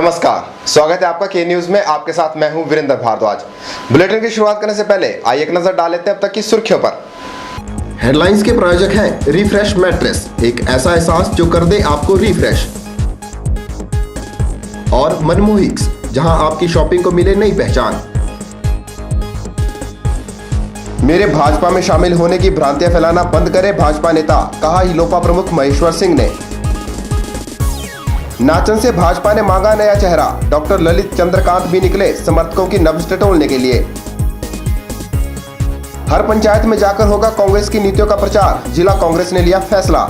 नमस्कार, स्वागत है आपका के न्यूज में। आपके साथ मैं हूं वीरेंद्र भारद्वाज। बुलेटिन की शुरुआत करने से पहले आइए एक नजर डाल लेते हैं अब तक की सुर्खियों पर। हेडलाइंस के प्रायोजक हैं रिफ्रेश मैट्रेस, एक ऐसा एहसास जो कर दे आपको रिफ्रेश। और मनमोहिक्स, जहां आपकी शॉपिंग को मिले नई पहचान। मेरे भाजपा में शामिल होने की भ्रांतियां फैलाना बंद करे भाजपा नेता, कहा हिलोपा प्रमुख महेश्वर सिंह ने। नाचन से भाजपा ने मांगा नया चेहरा, डॉक्टर ललित चंद्रकांत भी निकले समर्थकों की नब्ज टटोलने के लिए। हर पंचायत में जाकर होगा कांग्रेस की नीतियों का प्रचार, जिला कांग्रेस ने लिया फैसला।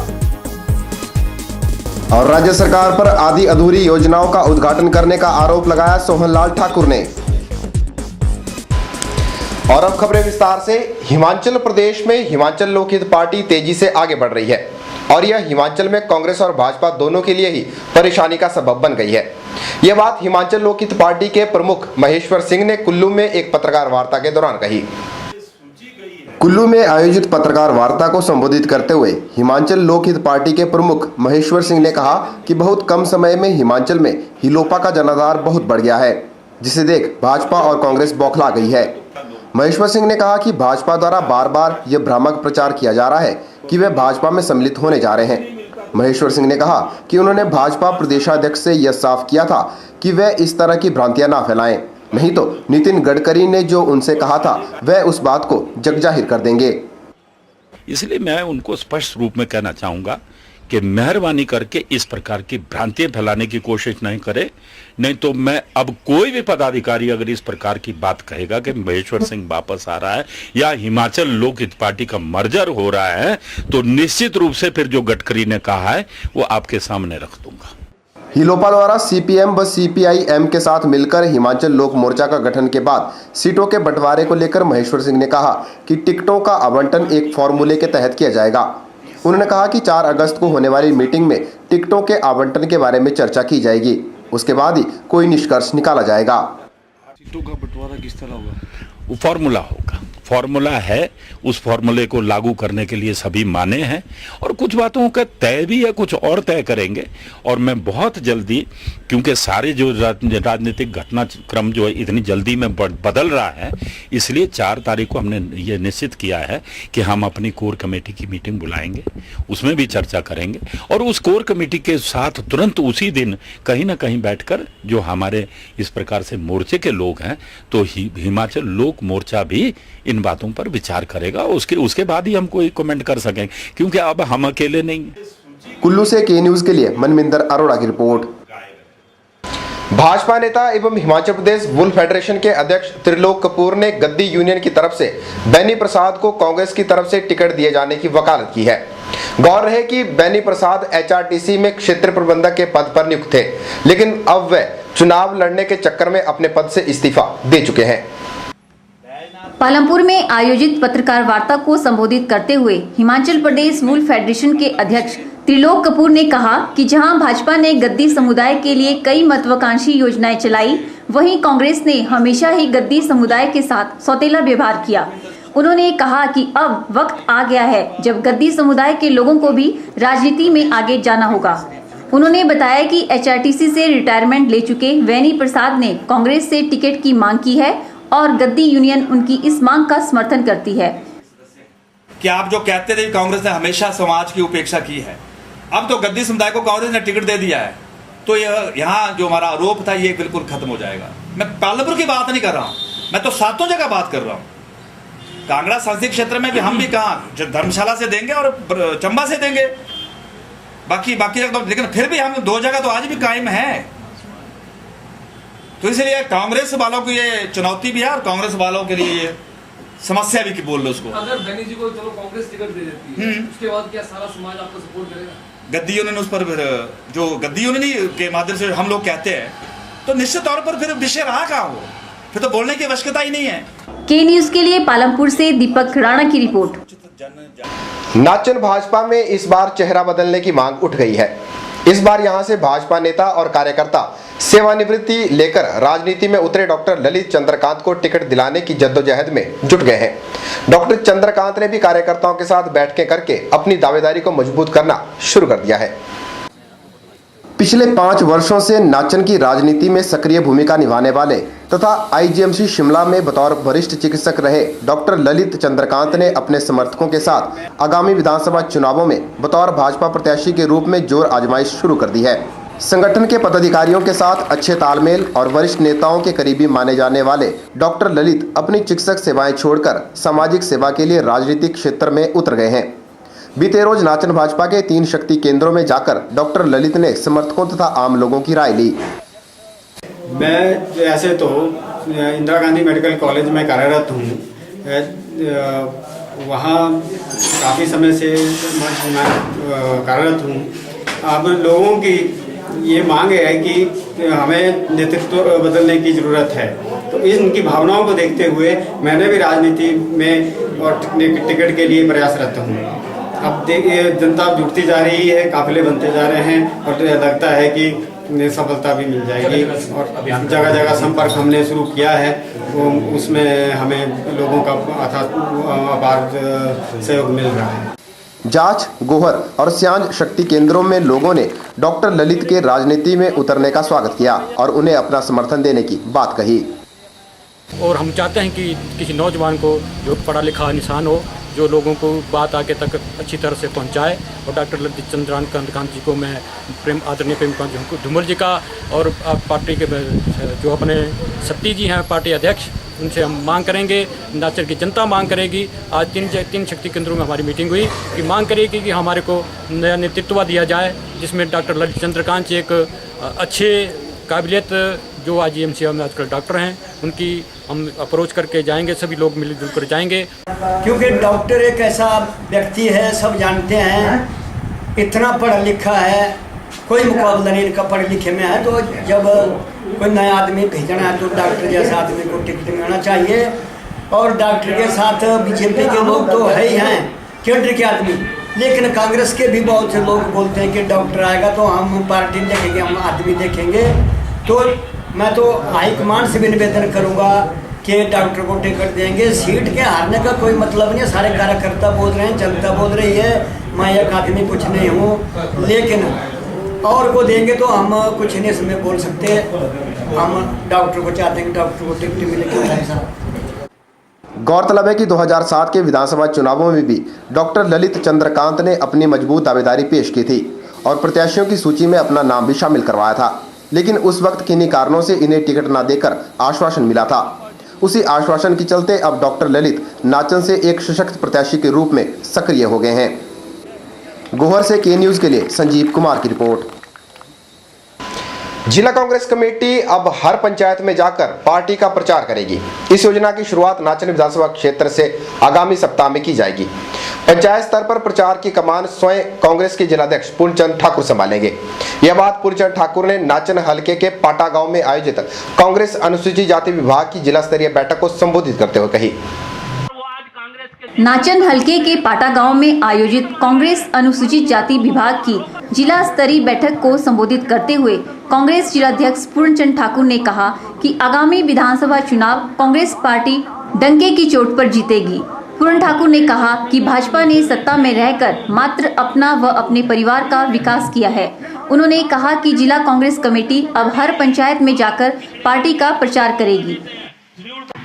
और राज्य सरकार पर आधी अधूरी योजनाओं का उद्घाटन करने का आरोप लगाया सोहनलाल ठाकुर ने। और अब खबरें विस्तार से। हिमाचल प्रदेश में हिमाचल लोकहित पार्टी तेजी से आगे बढ़ रही है और यह हिमाचल में कांग्रेस और भाजपा दोनों के लिए ही परेशानी का सबब बन गई है। यह बात हिमाचल लोकहित पार्टी के प्रमुख महेश्वर सिंह ने कुल्लू में एक पत्रकार वार्ता के दौरान कही। कुल्लू में आयोजित पत्रकार वार्ता को संबोधित करते हुए हिमाचल लोकहित पार्टी के प्रमुख महेश्वर सिंह ने कहा कि बहुत कम समय में हिमाचल में हिलोपा का जनाधार बहुत बढ़ गया है, जिसे देख भाजपा और कांग्रेस बौखला गई है। महेश्वर सिंह ने कहा कि भाजपा द्वारा बार बार यह भ्रामक प्रचार किया जा रहा है कि वे भाजपा में सम्मिलित होने जा रहे हैं। महेश्वर सिंह ने कहा कि उन्होंने भाजपा प्रदेशाध्यक्ष से यह साफ किया था कि वे इस तरह की भ्रांतियां ना फैलाएं, नहीं तो नितिन गडकरी ने जो उनसे कहा था वह उस बात को जगजाहिर कर देंगे। इसलिए मैं उनको स्पष्ट रूप में कहना चाहूंगा कि मेहरबानी करके इस प्रकार की भ्रांतियां फैलाने की कोशिश नहीं करे, नहीं तो मैं अब कोई भी पदाधिकारी अगर इस प्रकार की बात कहेगा कि महेश्वर सिंह वापस आ रहा है या हिमाचल लोकहित पार्टी का मर्जर हो रहा है, तो निश्चित रूप से फिर जो गडकरी ने कहा है वो आपके सामने रख दूंगा। हिलोपा द्वारा सीपीएम व सीपीआई-एम के साथ मिलकर हिमाचल लोक मोर्चा का गठन के बाद सीटों के बंटवारे को लेकर महेश्वर सिंह ने कहा कि टिकटों का आवंटन एक फॉर्मूले के तहत किया जाएगा। उन्होंने कहा कि 4 अगस्त को होने वाली मीटिंग में टिकटों के आवंटन के बारे में चर्चा की जाएगी, उसके बाद ही कोई निष्कर्ष निकाला जाएगा। सीटों का बंटवारा किस तरह होगा? वो फॉर्मूला होगा, फॉर्मूला है, उस फॉर्मूले को लागू करने के लिए सभी माने हैं और कुछ बातों का तय भी है, कुछ और तय करेंगे। और मैं बहुत जल्दी, क्योंकि सारे जो राजनीतिक घटनाक्रम जो है इतनी जल्दी में बदल रहा है, इसलिए 4 तारीख को हमने ये निश्चित किया है कि हम अपनी कोर कमेटी की मीटिंग बुलाएंगे, उसमें भी चर्चा करेंगे और उस कोर कमेटी के साथ तुरंत उसी दिन कहीं ना कहीं बैठकर जो हमारे इस प्रकार से मोर्चे के लोग हैं, तो हिमाचल लोक मोर्चा भी इन बातों पर विचार करेगा। उसके बाद ही हम कोई कमेंट कर सकेंगे, क्योंकि अब हम अकेले नहीं। कुल्लू से के न्यूज के लिए मनमिंदर अरोड़ा की रिपोर्ट। भाजपा नेता एवं हिमाचल प्रदेश वुल फेडरेशन के अध्यक्ष त्रिलोक कपूर ने गद्दी यूनियन की तरफ से बैनी प्रसाद को कांग्रेस की तरफ से टिकट दिए जाने की वकालत की है। गौर रहे कि बैनी प्रसाद एचआरटीसी में क्षेत्र प्रबंधक के पद पर नियुक्त थे, लेकिन अब वे चुनाव लड़ने के चक्कर में अपने पद से इस्तीफा दे चुके हैं। पालमपुर में आयोजित पत्रकार वार्ता को संबोधित करते हुए हिमाचल प्रदेश वुल फेडरेशन के अध्यक्ष त्रिलोक कपूर ने कहा कि जहां भाजपा ने गद्दी समुदाय के लिए कई महत्वाकांक्षी योजनाएं चलाई, वहीं कांग्रेस ने हमेशा ही गद्दी समुदाय के साथ सौतेला व्यवहार किया। उन्होंने कहा कि अब वक्त आ गया है जब गद्दी समुदाय के लोगों को भी राजनीति में आगे जाना होगा। उन्होंने बताया कि एचआरटीसी से रिटायरमेंट ले चुके बैनी प्रसाद ने कांग्रेस से टिकट की मांग की है और गद्दी यूनियन उनकी इस मांग का समर्थन करती है। कि आप जो कहते थे कांग्रेस ने हमेशा समाज की उपेक्षा की है, अब तो गद्दी समुदाय को कांग्रेस ने टिकट दे दिया है, तो यहाँ जो हमारा आरोप था ये बिल्कुल खत्म हो जाएगा। मैं पालमपुर की बात नहीं कर रहा हूँ, मैं तो सातों जगह बात कर रहा हूँ। कांगड़ा संसदीय क्षेत्र में भी हम भी कहा धर्मशाला से देंगे और चंबा से देंगे, बाकी तो, लेकिन फिर भी हम 2 जगह तो आज भी कायम है। तो इसलिए कांग्रेस वालों को ये चुनौती भी है और कांग्रेस वालों के लिए ये समस्या भी कि बोल लो उसको। अगर बैनी जी को चलो कांग्रेस टिकट दे देती है, उसके बाद क्या सारा समाज आपको सपोर्ट करेगा? गद्दी यूनियन उस पर जो गद्दी यूनियन के माध्यम से हम लोग कहते हैं, तो निश्चित तौर पर फिर विषय रहा कहाँ हो, फिर तो बोलने की आवश्यकता ही नहीं है। के न्यूज के लिए पालमपुर से दीपक राणा की रिपोर्ट। नाचन भाजपा में इस बार चेहरा बदलने की मांग उठ गई है। इस बार यहां से भाजपा नेता और कार्यकर्ता सेवानिवृत्ति लेकर राजनीति में उतरे डॉक्टर ललित चंद्रकांत को टिकट दिलाने की जद्दोजहद में जुट गए हैं। डॉक्टर चंद्रकांत ने भी कार्यकर्ताओं के साथ बैठकें करके अपनी दावेदारी को मजबूत करना शुरू कर दिया है। पिछले 5 वर्षों से नाचन की राजनीति में सक्रिय भूमिका निभाने वाले तथा आईजीएमसी शिमला में बतौर वरिष्ठ चिकित्सक रहे डॉक्टर ललित चंद्रकांत ने अपने समर्थकों के साथ आगामी विधानसभा चुनावों में बतौर भाजपा प्रत्याशी के रूप में जोर आजमाइश शुरू कर दी है। संगठन के पदाधिकारियों के साथ अच्छे तालमेल और वरिष्ठ नेताओं के करीबी माने जाने वाले डॉक्टर ललित अपनी चिकित्सक सेवाएं छोड़कर सामाजिक सेवा के लिए राजनीतिक क्षेत्र में उतर गए हैं। बीते रोज नाचन भाजपा के 3 शक्ति केंद्रों में जाकर डॉक्टर ललित ने समर्थकों तथा आम लोगों की राय ली। मैं ऐसे तो इंदिरा गांधी मेडिकल कॉलेज में कार्यरत हूँ। वहाँ काफ़ी समय से मैं कार्यरत हूँ। अब लोगों की ये मांग है कि हमें नेतृत्व बदलने की ज़रूरत है, तो इनकी भावनाओं को देखते हुए मैंने भी राजनीति में और टिकट के लिए प्रयासरत हूँ। अब देखिए जनता जुटती जा रही है, काफिले बनते जा रहे हैं और तो यह लगता है कि सफलता भी मिल जाएगी। और जगह जगह संपर्क हमने शुरू किया है, तो उसमें हमें लोगों का अपार सहयोग मिल रहा है। जांच, गोहर और सियांज शक्ति केंद्रों में लोगों ने डॉक्टर ललित के राजनीति में उतरने का स्वागत किया और उन्हें अपना समर्थन देने की बात कही। और हम चाहते हैं कि किसी नौजवान को जो पढ़ा लिखा इंसान हो, जो लोगों को बात आगे तक अच्छी तरह से पहुंचाए। और डॉक्टर ललित चंद्रकांत जी को मैं आदरणीय प्रेमकांत धूमल जी का और पार्टी के जो अपने सत्ती जी हैं पार्टी अध्यक्ष, उनसे हम मांग करेंगे, नाचन की जनता मांग करेगी। आज 3 शक्ति केंद्रों में हमारी मीटिंग हुई कि मांग करेगी कि हमारे को नया नेतृत्व दिया जाए, जिसमें डॉक्टर ललित चंद्रकांत जी एक अच्छे काबिलियत जो आईजीएमसी में आजकल डॉक्टर हैं, उनकी हम अप्रोच करके जाएंगे, सभी लोग मिलजुल कर जाएंगे। क्योंकि डॉक्टर एक ऐसा व्यक्ति है, सब जानते हैं, इतना पढ़ा लिखा है, कोई मुकाबला नहीं इनका पढ़े लिखे में है। तो जब कोई नया आदमी भेजना है तो डॉक्टर जैसा आदमी को टिकट मिलना चाहिए। और डॉक्टर के साथ बीजेपी के लोग तो है ही हैं, केंद्र के आदमी, लेकिन कांग्रेस के भी बहुत से लोग बोलते हैं कि डॉक्टर आएगा तो हम पार्टी देखेंगे, हम आदमी देखेंगे। तो मैं तो हाईकमान से भी निवेदन करूंगा कि डॉक्टर को टिकट देंगे। सीट के हारने का कोई मतलब नहीं है, सारे कार्यकर्ता बोल रहे हैं, जनता बोल रही है, मैं एक आदमी कुछ नहीं हूँ। लेकिन और को देंगे तो हम कुछ नहीं इसमें बोल सकते। हम डॉक्टर को चाहते हैं कि डॉक्टर को टिकट मिले। गौरतलब है कि 2007 के विधानसभा चुनावों में भी डॉक्टर ललित चंद्रकांत ने अपनी मजबूत दावेदारी पेश की थी और प्रत्याशियों की सूची में अपना नाम भी शामिल करवाया था, लेकिन उस वक्त किन्हीं कारणों से इन्हें टिकट न देकर आश्वासन मिला था। उसी आश्वासन के चलते अब डॉक्टर ललित नाचन से एक सशक्त प्रत्याशी के रूप में सक्रिय हो गए हैं। गोहर से के न्यूज के लिए संजीव कुमार की रिपोर्ट। जिला कांग्रेस कमेटी अब हर पंचायत में जाकर पार्टी का प्रचार करेगी। इस योजना की शुरुआत नाचन विधानसभा क्षेत्र से आगामी सप्ताह में की जाएगी। पंचायत स्तर पर प्रचार की कमान स्वयं कांग्रेस के जिलाध्यक्ष पूर्णचंद ठाकुर संभालेंगे। यह बात पूर्णचंद ठाकुर ने नाचन हलके के पाटा गांव में आयोजित कांग्रेस अनुसूचित जाति विभाग की जिला स्तरीय बैठक को संबोधित करते हुए कही। नाचन हलके के पाटा गांव में आयोजित कांग्रेस अनुसूचित जाति विभाग की जिला स्तरीय बैठक को संबोधित करते हुए कांग्रेस जिलाध्यक्ष पूर्णचंद ठाकुर ने कहा कि आगामी विधानसभा चुनाव कांग्रेस पार्टी डंके की चोट पर जीतेगी। पूर्ण ठाकुर ने कहा कि भाजपा ने सत्ता में रहकर मात्र अपना व अपने परिवार का विकास किया है। उन्होंने कहा कि जिला कांग्रेस कमेटी अब हर पंचायत में जाकर पार्टी का प्रचार करेगी।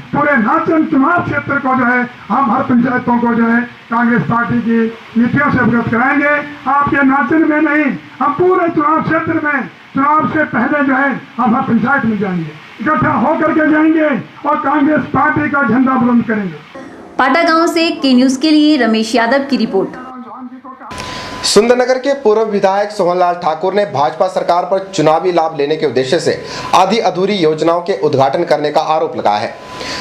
पूरे नाचन चुनाव क्षेत्र को जो है हम हर पंचायतों को जो है कांग्रेस पार्टी की नीतियों से अवगत कराएंगे। आपके नाचन में नहीं, हम पूरे चुनाव क्षेत्र में चुनाव से पहले जो है हम हर पंचायत में जाएंगे, इकट्ठा होकर के जाएंगे और कांग्रेस पार्टी का झंडा बुलंद करेंगे। पाटा गांव से के न्यूज के लिए रमेश यादव की रिपोर्ट। सुंदरनगर के पूर्व विधायक सोहनलाल ठाकुर ने भाजपा सरकार पर चुनावी लाभ लेने के उद्देश्य से आधी अधूरी योजनाओं के उद्घाटन करने का आरोप लगाया है।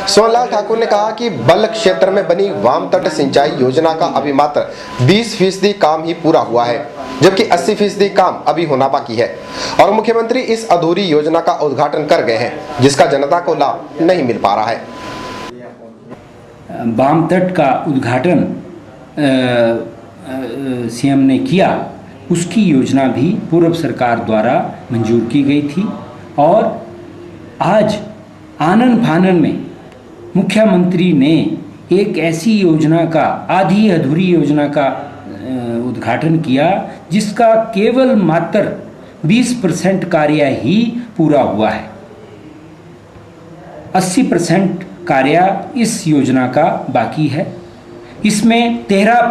सोहनलाल ठाकुर ने कहा कि बल्क क्षेत्र में बनी वाम तट सिंचाई योजना का अभी मात्र 20% काम ही पूरा हुआ है, जबकि 80% काम अभी होना बाकी है और मुख्यमंत्री इस अधूरी योजना का उद्घाटन कर गए हैं, जिसका जनता को लाभ नहीं मिल पा रहा है। वाम तट का उद्घाटन सीएम ने किया, उसकी योजना भी पूर्व सरकार द्वारा मंजूर की गई थी और आज आनन फानन में मुख्यमंत्री ने एक ऐसी योजना का, आधी अधूरी योजना का उद्घाटन किया जिसका केवल मात्र 20% कार्य ही पूरा हुआ है। 80% कार्य इस योजना का बाकी है। इसमें 13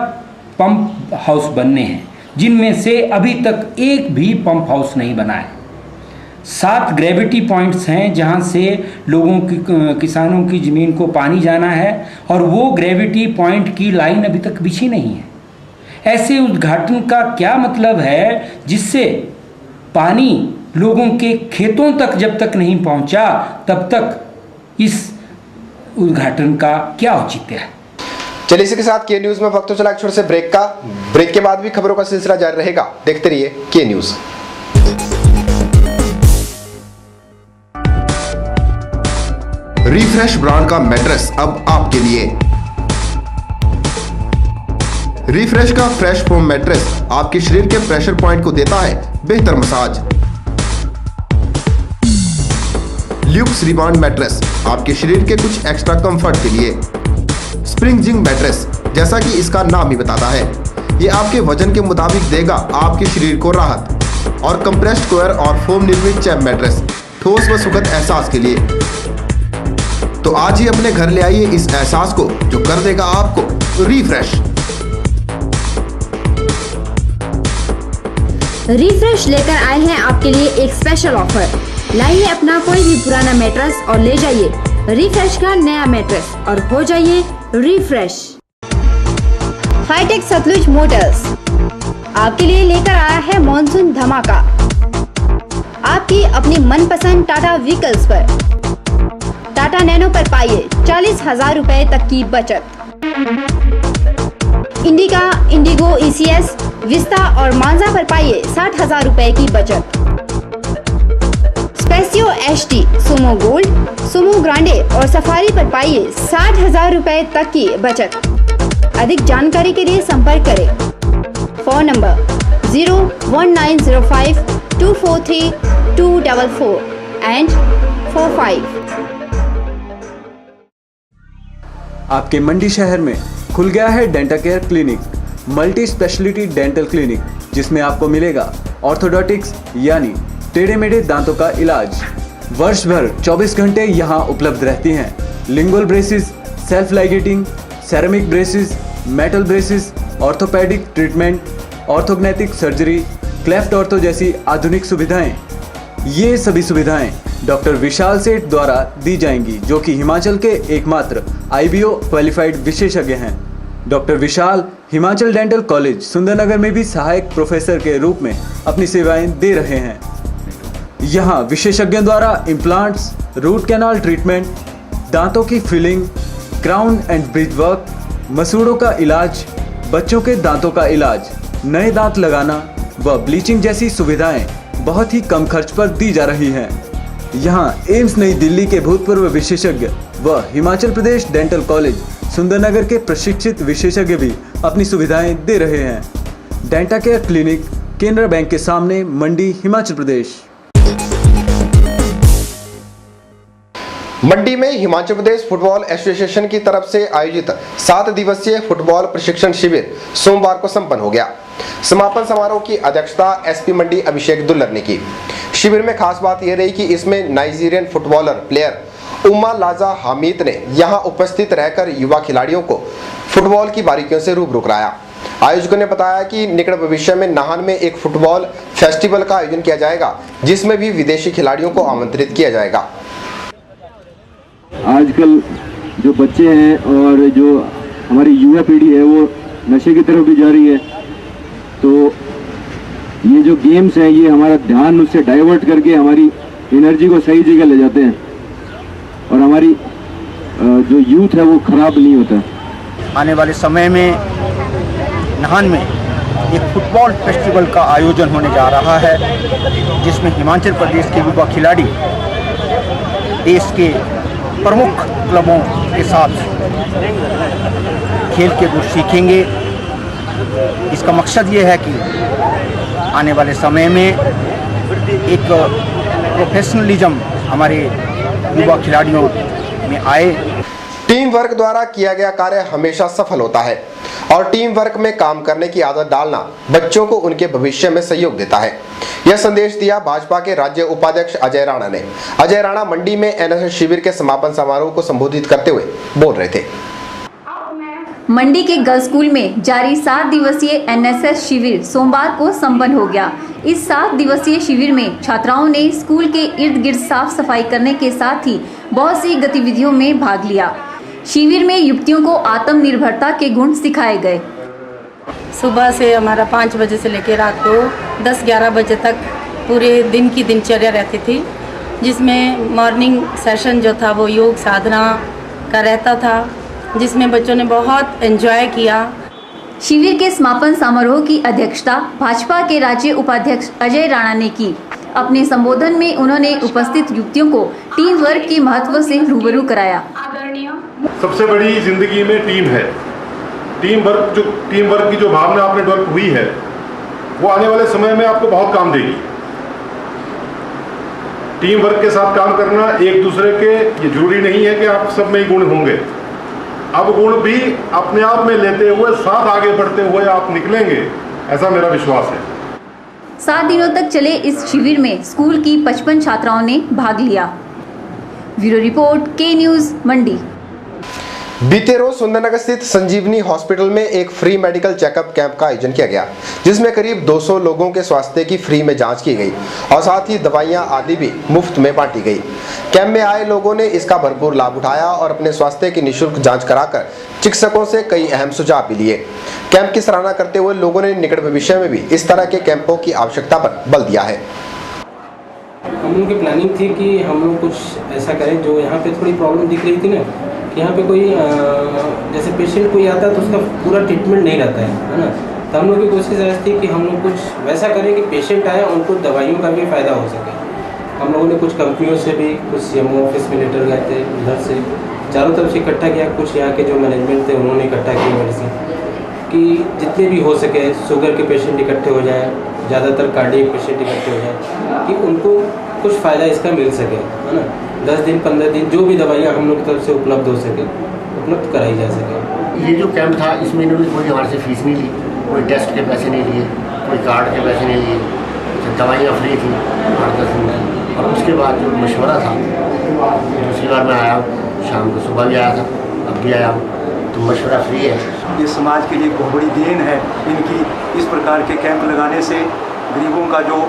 पंप हाउस बनने हैं, जिनमें से अभी तक एक भी पंप हाउस नहीं बना है। 7 ग्रेविटी पॉइंट्स हैं जहां से लोगों की, किसानों की ज़मीन को पानी जाना है, और वो ग्रेविटी पॉइंट की लाइन अभी तक बिछी नहीं है। ऐसे उद्घाटन का क्या मतलब है, जिससे पानी लोगों के खेतों तक जब तक नहीं पहुंचा तब तक इस उद्घाटन का क्या औचित्य है। चलिए इसी के साथ के न्यूज में वक्त तो चला एक छोटे से ब्रेक का। ब्रेक के बाद भी खबरों का सिलसिला जारी रहेगा। देखते रहिए के न्यूज। रिफ्रेश ब्रांड का मैट्रेस अब आपके लिए। रिफ्रेश का फ्रेश फोम मैट्रेस आपके शरीर के प्रेशर पॉइंट को देता है बेहतर मसाज। ल्यूक्स रिबाउंड मैट्रेस आपके शरीर के कुछ एक्स्ट्रा कंफर्ट के लिए। स्प्रिंग जिंग मैट्रेस, जैसा कि इसका नाम ही बताता है, ये आपके वजन के मुताबिक देगा आपके शरीर को राहत। और कंप्रेस्ड कोयर और फोम निर्मित चैप मैट्रेस ठोस व सुखद एहसास के लिए। तो आज ही अपने घर ले आइए इस एहसास को, जो कर देगा आपको रिफ्रेश। रिफ्रेश लेकर आए हैं आपके लिए एक स्पेशल ऑफर। लाइए अपना कोई भी पुराना मैट्रेस और ले जाइए रिफ्रेश का नया मैट्रेस और हो जाइए रिफ्रेश। हाईटेक सतलुज मोटर्स आपके लिए लेकर आया है मॉनसून धमाका। आपकी अपनी मनपसंद टाटा व्हीकल्स पर टाटा नैनो पर पाइए 40,000 रुपए तक की बचत। इंडिका, इंडिगो, ECS, विस्ता और मांजा पर पाइए 60,000 रुपए की बचत। Spatio HT, Sumo gold, Sumo Grande और सफारी पर पाइए 60,000 रुपए तक की बचत। अधिक जानकारी के लिए संपर्क करें। Phone number 01905 243 244 and 45। आपके मंडी शहर में खुल गया है dental care clinic, multi speciality dental clinic, जिसमें आपको मिलेगा ऑर्थोडोंटिक्स यानी टेढ़े मेढ़े दांतों का इलाज। वर्ष भर 24 घंटे यहाँ उपलब्ध रहती हैं। Lingual braces, self ligating, ceramic braces, metal braces, orthopedic treatment, orthognathic surgery, cleft ortho जैसी आधुनिक सुविधाएं। ये सभी सुविधाएं डॉक्टर विशाल सेठ द्वारा दी जाएंगी, जो कि हिमाचल के एकमात्र IBO क्वालिफाइड विशेषज्ञ हैं। डॉक्टर विशाल हिमाचल डेंटल कॉलेज सुंदरनगर में भी सहायक प्रोफेसर के रूप में अपनी सेवाएं दे रहे हैं। यहाँ विशेषज्ञों द्वारा इम्प्लांट्स, रूट कैनाल ट्रीटमेंट, दांतों की filling, crown and bridge work, मसूड़ों का इलाज, बच्चों के दांतों का इलाज, नए दांत लगाना व ब्लीचिंग जैसी सुविधाएं बहुत ही कम खर्च पर दी जा रही हैं। यहाँ एम्स नई दिल्ली के भूतपूर्व विशेषज्ञ व हिमाचल प्रदेश डेंटल कॉलेज सुंदरनगर के प्रशिक्षित विशेषज्ञ भी अपनी सुविधाएं दे रहे हैं। Denta care clinic, Canara bank के सामने, मंडी, हिमाचल प्रदेश। मंडी में हिमाचल प्रदेश फुटबॉल एसोसिएशन की तरफ से आयोजित 7 दिवसीय फुटबॉल प्रशिक्षण शिविर सोमवार को संपन्न हो गया। समापन समारोह की अध्यक्षता SP मंडी अभिषेक दुल्लर ने की। शिविर में खास बात यह रही कि इसमें नाइजीरियन फुटबॉलर प्लेयर उमा लाजा हामिद ने यहां उपस्थित रहकर युवा खिलाड़ियों को फुटबॉल की बारीकियों से रूबरू कराया। आयोजकों ने बताया कि निकट भविष्य में नाहन में एक फुटबॉल फेस्टिवल का आयोजन किया जाएगा, जिसमें भी विदेशी खिलाड़ियों को आमंत्रित किया जाएगा। आजकल जो बच्चे हैं और जो हमारी युवा पीढ़ी है वो नशे की तरफ भी जा रही है, तो ये जो गेम्स हैं ये हमारा ध्यान उससे डाइवर्ट करके हमारी एनर्जी को सही जगह ले जाते हैं और हमारी जो यूथ है वो खराब नहीं होता। आने वाले समय में नाहन में एक फुटबॉल फेस्टिवल का आयोजन होने जा रहा है, जिसमें हिमाचल प्रदेश के युवा खिलाड़ी देश के प्रमुख क्लबों के साथ खेल के गुण सीखेंगे। इसका मकसद ये है कि आने वाले समय में एक प्रोफेशनलिज्म हमारे युवा खिलाड़ियों में आए। टीम वर्क द्वारा किया गया कार्य हमेशा सफल होता है और टीम वर्क में काम करने की आदत डालना बच्चों को उनके भविष्य में सहयोग देता है। यह संदेश दिया भाजपा के राज्य उपाध्यक्ष अजय राणा ने। अजय राणा मंडी में एनएसएस शिविर के समापन समारोह को संबोधित करते हुए बोल रहे थे। मंडी के गर्ल्स स्कूल में जारी 7 दिवसीय एनएसएस शिविर सोमवार को संपन्न हो गया। इस 7 दिवसीय शिविर में छात्राओं ने स्कूल के इर्द गिर्द साफ सफाई करने के साथ ही बहुत सी गतिविधियों में भाग लिया। शिविर में युवतियों को आत्मनिर्भरता के गुण सिखाए गए। सुबह से हमारा 5 बजे से लेकर रात को 10-11 बजे तक पूरे दिन की दिनचर्या रहती थी, जिसमें मॉर्निंग सेशन जो था वो योग साधना का रहता था, जिसमें बच्चों ने बहुत एंजॉय किया। शिविर के समापन समारोह की अध्यक्षता भाजपा के राज्य उपाध्यक्ष अजय राणा ने की। अपने संबोधन में उन्होंने उपस्थित युवतियों को टीम वर्क के महत्व से रूबरू कराया। सबसे बड़ी जिंदगी में टीम है। टीम वर्क की जो भावना आपने डेवलप हुई है वो आने वाले समय में आपको बहुत काम देगी। टीम वर्क के साथ काम करना, एक दूसरे के, ये जरूरी नहीं है कि आप सब में ही गुण होंगे। अब गुण भी अपने आप में लेते हुए साथ आगे बढ़ते हुए आप निकलेंगे, ऐसा मेरा विश्वास है। 7 दिनों तक चले इस शिविर में स्कूल की 55 छात्राओं ने भाग लिया। ब्यूरो रिपोर्ट, के न्यूज, मंडी। बीते रोज सुंदरनगर स्थित संजीवनी हॉस्पिटल में एक फ्री मेडिकल चेकअप कैंप का आयोजन किया गया, जिसमें करीब 200 लोगों के स्वास्थ्य की फ्री में जांच की गई और साथ ही दवाइयां आदि भी मुफ्त में बांटी गई। कैंप में आए लोगों ने इसका भरपूर लाभ उठाया और अपने स्वास्थ्य की निःशुल्क जांच कराकर चिकित्सकों से कई अहम सुझाव भी लिए। कैंप की सराहना करते हुए लोगों ने निकट भविष्य में भी इस तरह के कैंपों की आवश्यकता पर बल दिया है। हम लोगों की प्लानिंग थी कि हम लोग कुछ ऐसा करें, जो यहाँ पे थोड़ी प्रॉब्लम दिख रही थी ना, यहाँ पे कोई जैसे पेशेंट कोई आता है तो उसका पूरा ट्रीटमेंट नहीं रहता है ना। तो हम लोग की कोशिश ऐसी थी कि हम लोग कुछ वैसा करें कि पेशेंट आए उनको दवाइयों का भी फ़ायदा हो सके। हम लोगों ने कुछ कंपनियों से भी, कुछ सीएमओ ऑफिस में लेटर गए थे, उधर से चारों तरफ से इकट्ठा किया। कुछ यहाँ के जो मैनेजमेंट थे उन्होंने इकट्ठा किया मेडिसिन कि जितने भी हो सके शुगर के पेशेंट इकट्ठे हो जाएँ, ज़्यादातर कार्डियक पेशेंट इकट्ठे हो जाए कि उनको कुछ फ़ायदा इसका मिल सके, है ना। 10 दिन 15 दिन जो भी दवाइयाँ हम लोग की तरफ से उपलब्ध हो सके, उपलब्ध कराई जा सके। ये जो कैंप था इसमें इन्होंने कोई हमारे से फीस नहीं ली, कोई टेस्ट के पैसे नहीं लिए, कोई कार्ड के पैसे नहीं लिए, दवाइयाँ फ्री थी 8-10 दिन में। और उसके बाद जो मशवरा था, दूसरी बार मैं आया, शाम को सुबह भी आया था, अब भी आया, तो मशवरा फ्री है। ये समाज के लिए बहुत बड़ी देन है इनकी। इस प्रकार के कैंप लगाने से गरीबों का जो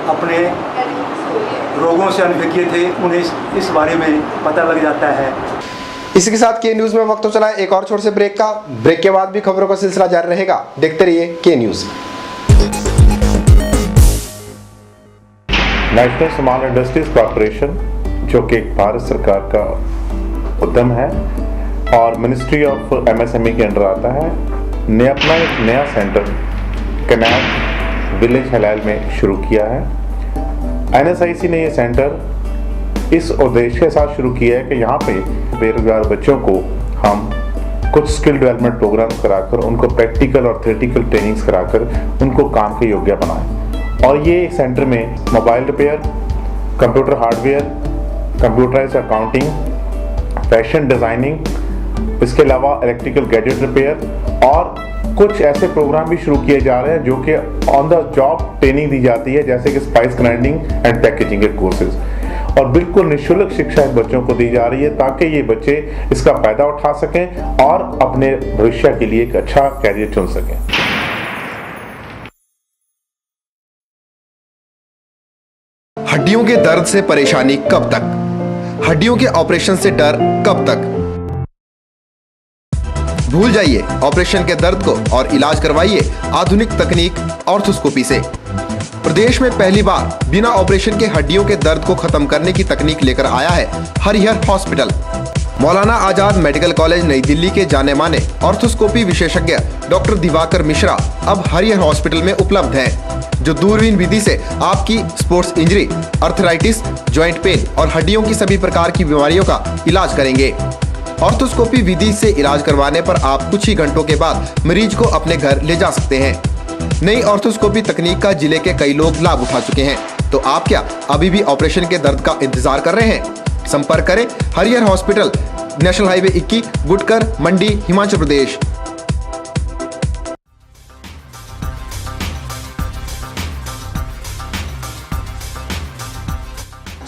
अपने रोगों से अनभिज्ञ थे उन्हें इस बारे में पता लग जाता है। इसी के साथ के न्यूज में वक्त तो चला एक और छोटे से ब्रेक का। ब्रेक के बाद भी खबरों का सिलसिला जारी रहेगा, देखते रहिए के news. National small industries corporation, जो कि भारत सरकार का उद्यम है और मिनिस्ट्री ऑफ एमएसएमई के अंडर आता है, ने अपना एक नया सेंटर कनाट विलेज हलाल में शुरू किया है। एनएसआईसी ने ये सेंटर इस उद्देश्य के साथ शुरू किया है कि यहाँ पे बेरोजगार बच्चों को हम कुछ स्किल डेवलपमेंट प्रोग्राम्स कराकर उनको प्रैक्टिकल और थ्योरेटिकल ट्रेनिंग्स कराकर उनको काम के योग्य बनाएं। और ये सेंटर में mobile repair, computer hardware, computerised accounting, fashion designing, इसके अलावा इलेक्ट्रिकल गैजेट रिपेयर और कुछ ऐसे प्रोग्राम भी शुरू किए जा रहे हैं जो कि ऑन द जॉब ट्रेनिंग दी जाती है, जैसे कि स्पाइस ग्राइंडिंग एंड पैकेजिंग के कोर्सेज। और बिल्कुल निःशुल्क शिक्षा बच्चों को दी जा रही है ताकि ये बच्चे इसका फायदा उठा सकें और अपने भविष्य के लिए एक अच्छा कैरियर चुन सकें। हड्डियों के दर्द से परेशानी कब तक? हड्डियों के ऑपरेशन से डर कब तक? भूल जाइए ऑपरेशन के दर्द को और इलाज करवाइए आधुनिक तकनीक ऑर्थोस्कोपी से। प्रदेश में पहली बार बिना ऑपरेशन के हड्डियों के दर्द को खत्म करने की तकनीक लेकर आया है Harihar hospital. Maulana Azad medical college नई दिल्ली के जाने माने ऑर्थोस्कोपी विशेषज्ञ डॉक्टर दिवाकर मिश्रा अब हरिहर हॉस्पिटल में उपलब्ध हैं, जो दूरबीन विधि से आपकी sports injury, arthritis, joint pain और हड्डियों की सभी प्रकार की बीमारियों का इलाज करेंगे। ऑर्थोस्कोपी विधि से इलाज करवाने पर आप कुछ ही घंटों के बाद मरीज को अपने घर ले जा सकते हैं। नई ऑर्थोस्कोपी तकनीक का जिले के कई लोग लाभ उठा चुके हैं, तो आप क्या अभी भी ऑपरेशन के दर्द का इंतजार कर रहे हैं? संपर्क करें Harihar hospital, national highway 21, Gutkar, मंडी, हिमाचल प्रदेश।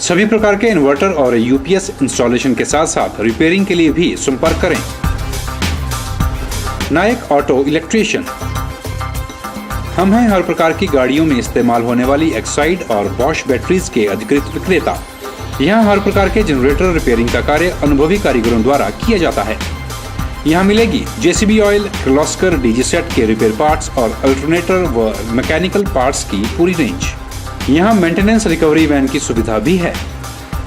सभी प्रकार के इन्वर्टर और यूपीएस इंस्टॉलेशन के साथ साथ रिपेयरिंग के लिए भी संपर्क करें। नायक ऑटो इलेक्ट्रीशियन। हम हैं हर प्रकार की गाड़ियों में इस्तेमाल होने वाली एक्साइड और बॉश बैटरीज के अधिकृत विक्रेता। यहाँ हर प्रकार के जनरेटर रिपेयरिंग का कार्य अनुभवी कारीगरों द्वारा किया जाता है। यहाँ मिलेगी JCB oil, Kirloskar DG set के रिपेयर पार्ट्स और अल्टरनेटर व मैकेनिकल पार्ट्स की पूरी रेंज। यहाँ मेंटेनेंस रिकवरी वैन की सुविधा भी है।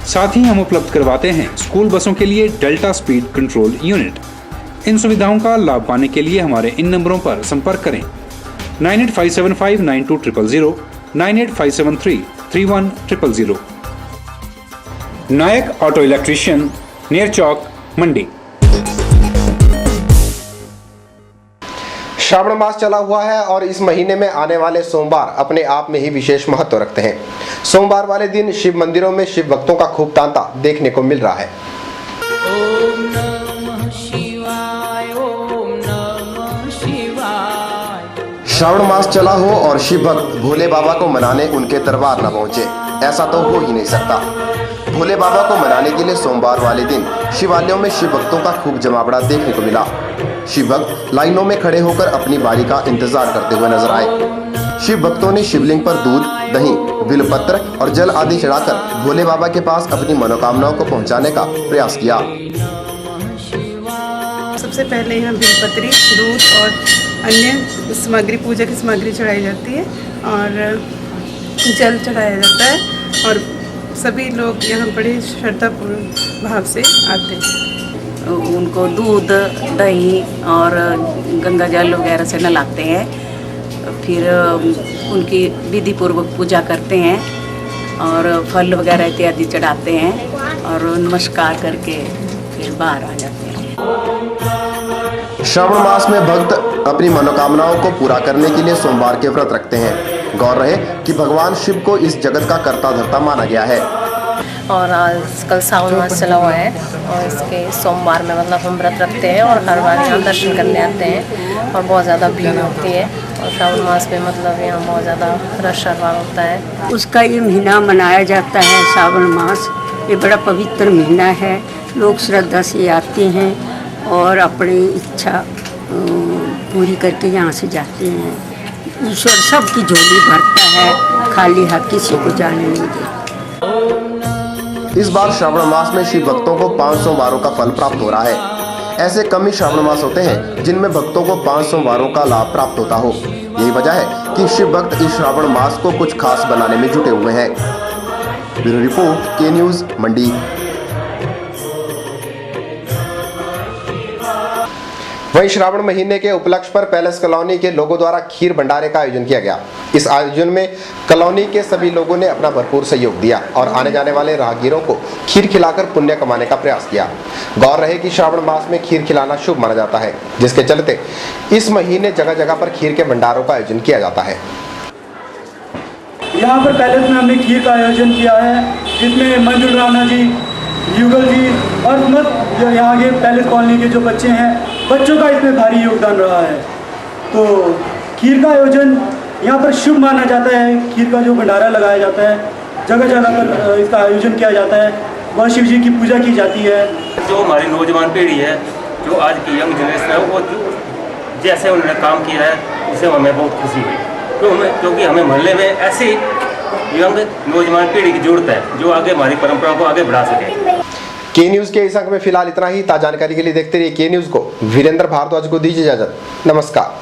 साथ ही हम उपलब्ध करवाते हैं स्कूल बसों के लिए डेल्टा स्पीड कंट्रोल यूनिट। इन सुविधाओं का लाभ पाने के लिए हमारे इन नंबरों पर संपर्क करें 9857592000, 9857331000। नायक ऑटो इलेक्ट्रीशियन, नियर चौक, मंडी। श्रावण मास चला हुआ है और इस महीने में आने वाले सोमवार अपने आप में ही विशेष महत्व रखते हैं। सोमवार वाले दिन शिव मंदिरों में शिव भक्तों का खूब तांता देखने को मिल रहा है। श्रावण मास चला हो और शिव भक्त भोले बाबा को मनाने उनके दरबार न पहुंचे, ऐसा तो हो ही नहीं सकता। भोले बाबा को मनाने के लिए सोमवार वाले दिन शिवालयों में शिव भक्तों का खूब जमावड़ा देखने को मिला। शिव भक्त लाइनों में खड़े होकर अपनी बारी का इंतजार करते हुए नजर आए। शिव भक्तों ने शिवलिंग पर दूध, दही, बिलपत्र और जल आदि चढ़ाकर भोले बाबा के पास अपनी मनोकामनाओं को पहुंचाने का प्रयास किया। सबसे पहले यहाँ बिलपत्री, दूध और अन्य सामग्री, पूजा की सामग्री चढ़ाई जाती है और जल चढ़ाया जाता है और सभी लोग यहाँ बड़े श्रद्धापूर्ण भाव से आते हैं। उनको दूध, दही और गंगा जल वगैरह से नहलाते हैं, फिर उनकी विधि पूर्वक पूजा करते हैं और फल वगैरह इत्यादि चढ़ाते हैं और नमस्कार करके फिर बाहर आ जाते हैं। श्रावण मास में भक्त अपनी मनोकामनाओं को पूरा करने के लिए सोमवार के व्रत रखते हैं। गौर रहे कि भगवान शिव को इस जगत का कर्ता धर्ता माना गया है। और आजकल सावन मास चला हुआ है और इसके सोमवार में मतलब हम व्रत रखते हैं और हर बार यहाँ दर्शन करने आते हैं और बहुत ज़्यादा भीड़ होती है और श्रावण मास में मतलब यहाँ बहुत ज़्यादा रश होता है। उसका ये महीना मनाया जाता है श्रावण मास। ये बड़ा पवित्र महीना है। लोग श्रद्धा से आते हैं और अपनी इच्छा पूरी करके यहाँ से जाते हैं। ईश्वर सबकी झोली भरता है, खाली हाथ किसी को जाने नहीं देता। इस बार श्रावण मास में शिव भक्तों को 500 सोमवारों का फल प्राप्त हो रहा है। ऐसे कम ही श्रावण मास होते हैं जिनमें भक्तों को 500 सोमवारों का लाभ प्राप्त होता हो। यही वजह है कि शिव भक्त इस श्रावण मास को कुछ खास बनाने में जुटे हुए हैं। ब्यूरो रिपोर्ट, के न्यूज, मंडी। वहीं श्रावण महीने के उपलक्ष्य पर पैलेस कॉलोनी के लोगों द्वारा खीर भंडारे का आयोजन किया गया। इस आयोजन में कॉलोनी के सभी लोगों ने अपना भरपूर सहयोग दिया और आने जाने वाले राहगीरों को खीर खिलाकर पुण्य कमाने का प्रयास किया। गौर रहे कि श्रावण मास में खीर खिलाना शुभ माना जाता है, जिसके चलते इस महीने जगह जगह पर खीर के भंडारों का आयोजन किया जाता है। यहाँ पर पैलेस में हमने खीर का आयोजन किया है, जिसमें मंजुल राणा जी, युगल जी और जो यहाँ के पैलेस कॉलोनी के जो बच्चे हैं, बच्चों का इसमें भारी योगदान रहा है। तो खीर का आयोजन यहाँ पर शुभ माना जाता है। खीर का जो भंडारा लगाया जाता है, जगह जगह पर इसका आयोजन किया जाता है। वहाँ शिव जी की पूजा की जाती है। जो हमारी नौजवान पीढ़ी है, जो आज की यंग जनरेशन है, वो जैसे उन्होंने काम किया है उससे हमें बहुत खुशी हुई, क्योंकि हमें मोहल्ले में ऐसी यंग नौजवान पीढ़ी की जरूरत है जो आगे हमारी परंपरा को आगे बढ़ा सके। के न्यूज के इस अंक में फिलहाल इतना ही। ताजा जानकारी के लिए देखते रहिए के न्यूज को। वीरेंद्र भारद्वाज को दीजिए इजाजत। नमस्कार।